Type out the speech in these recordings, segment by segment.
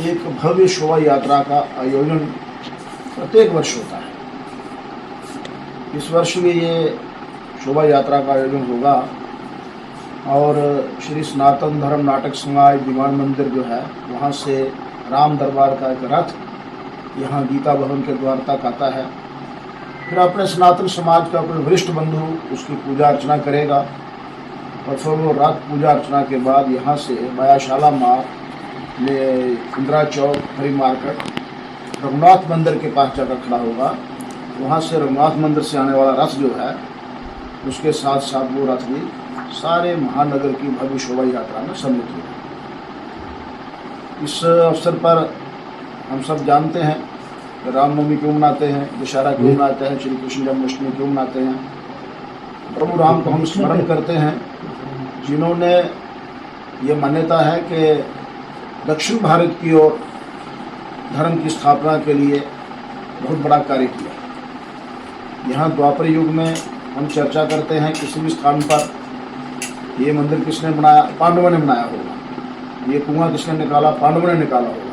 एक भव्य शोभा यात्रा का आयोजन प्रत्येक वर्ष होता है। इस वर्ष भी ये शोभा यात्रा का आयोजन होगा और श्री सनातन धर्म नाटक समाज दीवान मंदिर जो है वहाँ से राम दरबार का एक रथ यहाँ गीता भवन के द्वार तक आता है। फिर अपने सनातन समाज का कोई वरिष्ठ बंधु उसकी पूजा अर्चना करेगा और फिर वो रात पूजा अर्चना के बाद यहाँ से वायाशाला मार्ग में इंदिरा चौक हरी मार्केट रघुनाथ मंदिर के पास जाकर खड़ा होगा। वहाँ से रघुनाथ मंदिर से आने वाला रथ जो है उसके साथ साथ वो रथ भी सारे महानगर की भव्य शोभा यात्रा में सम्मिलित होगा। इस अवसर पर हम सब जानते हैं रामनवमी क्यों मनाते हैं, दशहरा क्यों मनाते हैं, श्री कृष्ण जन्माष्टमी क्यों मनाते हैं। प्रभु राम को हम स्मरण करते हैं जिन्होंने ये मान्यता है कि दक्षिण भारत की ओर धर्म की स्थापना के लिए बहुत बड़ा कार्य किया। यहाँ द्वापर युग में हम चर्चा करते हैं किसी भी स्थान पर ये मंदिर किसने बनाया, पांडवों ने बनाया होगा, ये कुआं किसने निकाला, पांडवों ने निकाला होगा।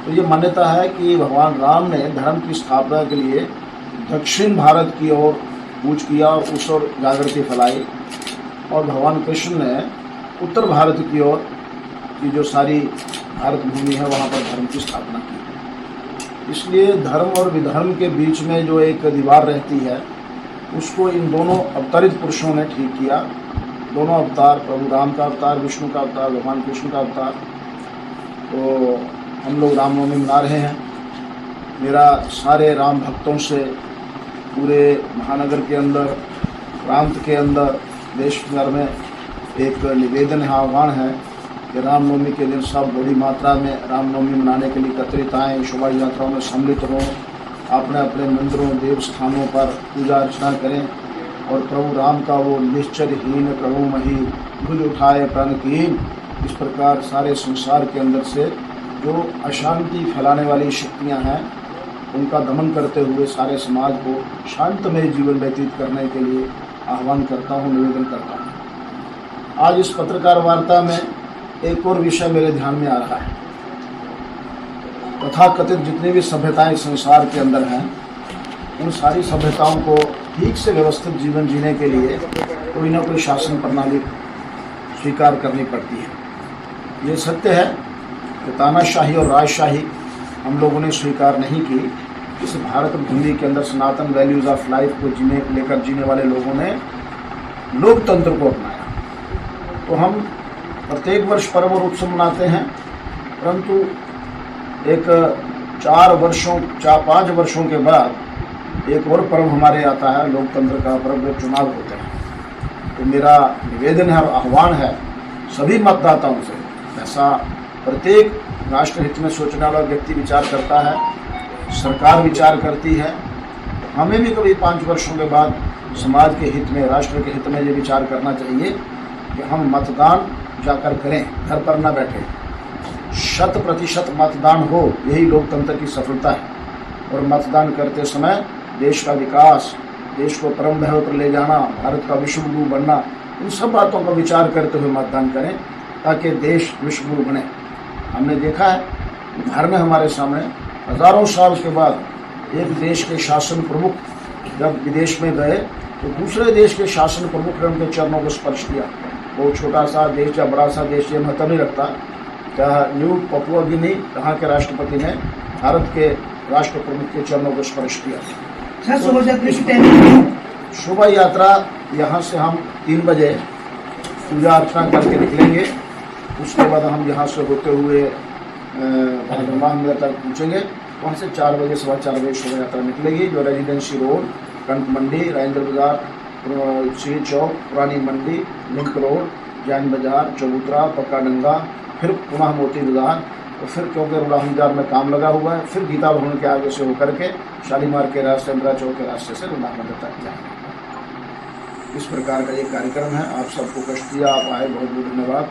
तो ये मान्यता है कि भगवान राम ने धर्म की स्थापना के लिए दक्षिण भारत की ओर कूच किया और उस ओर जागृति फैलाई और भगवान कृष्ण ने उत्तर भारत की ओर की जो सारी भारत भूमि है वहाँ पर धर्म की स्थापना की। इसलिए धर्म और विधर्म के बीच में जो एक दीवार रहती है उसको इन दोनों अवतरित पुरुषों ने ठीक किया। दोनों अवतार, प्रभु राम का अवतार, विष्णु का अवतार, भगवान कृष्ण का अवतार। तो हम लोग रामनवमी मना रहे हैं। मेरा सारे राम भक्तों से पूरे महानगर के अंदर, प्रांत के अंदर, देश भर में एक निवेदन है, आह्वान है कि रामनवमी के दिन सब बड़ी मात्रा में रामनवमी मनाने के लिए एकत्रित आएँ, शोभा यात्राओं में सम्मिलित हों, अपने अपने मंदिरों, देव स्थानों पर पूजा अर्चना करें और प्रभु राम का वो निश्चरहीन प्रभु मही भुज उठाए प्रण कीन। इस प्रकार सारे संसार के अंदर से जो अशांति फैलाने वाली शक्तियां हैं उनका दमन करते हुए सारे समाज को शांतमय जीवन व्यतीत करने के लिए आह्वान करता हूं, निवेदन करता हूं। आज इस पत्रकार वार्ता में एक और विषय मेरे ध्यान में आ रहा है। तथाकथित जितनी भी सभ्यताएं संसार के अंदर हैं उन सारी सभ्यताओं को ठीक से व्यवस्थित जीवन जीने के लिए कोई ना कोई शासन प्रणाली स्वीकार करनी पड़ती है। ये सत्य है कि तानाशाही और राजशाही हम लोगों ने स्वीकार नहीं की। इस भारत भूमि के अंदर सनातन वैल्यूज़ ऑफ लाइफ को लेकर जीने वाले लोगों ने लोकतंत्र को अपनाया। तो हम प्रत्येक वर्ष पर्व और उत्सव मनाते हैं, परंतु एक 4-5 वर्षों के बाद एक और पर्व हमारे आता है, लोकतंत्र का पर्व, चुनाव होते हैं। तो मेरा निवेदन है और आह्वान है सभी मतदाताओं से, ऐसा प्रत्येक राष्ट्र हित में सोचने वाला व्यक्ति विचार करता है, सरकार विचार करती है, हमें भी कभी 5 वर्षों के बाद समाज के हित में, राष्ट्र के हित में ये विचार करना चाहिए कि हम मतदान जाकर करें, घर पर ना बैठे। 100% मतदान हो, यही लोकतंत्र की सफलता है। और मतदान करते समय देश का विकास, देश को परम भैरव पर ले जाना, भारत का विश्व गुरु बनना, इन सब बातों का विचार करते हुए मतदान करें ताकि देश विश्व गुरु बने। हमने देखा है घर में हमारे सामने हजारों साल के बाद एक देश के शासन प्रमुख जब विदेश में गए तो दूसरे देश के शासन प्रमुख ने उनके चरणों को स्पर्श किया। वो छोटा सा देश या बड़ा सा देश ये महत्व नहीं रखता। क्या न्यू पपुआ गिनी यहाँ के राष्ट्रपति ने भारत के राष्ट्र प्रमुख के चरणों को स्पर्श किया। शोभा यात्रा यहाँ से हम 3 बजे पूजा अर्चना करके निकलेंगे। उसके बाद हम यहाँ से होते हुए गंगा मंदिर तक पहुँचेंगे। वहाँ से 4 बजे, 4:15 बजे शोभा यात्रा निकलेगी जो रेजिडेंसी रोड, कंठ मंडी, राजेंद्र बाजार, श्री चौक, पुरानी मंडी, लिंक रोड, जैन बाजार, चबूतरा, पक्का डंगा, फिर पुनः मोती बाजार और फिर क्योंकि रुड़ाहजार में काम लगा हुआ है, फिर गीता भवन के आगे से होकर के शालीमार के रास्ते, इंदिरा चौक के रास्ते से रघुनाथ मंदिर तक जाएंगे। इस प्रकार का ये कार्यक्रम है। आप सबको कष्ट दिया, आप आए, बहुत बहुत धन्यवाद।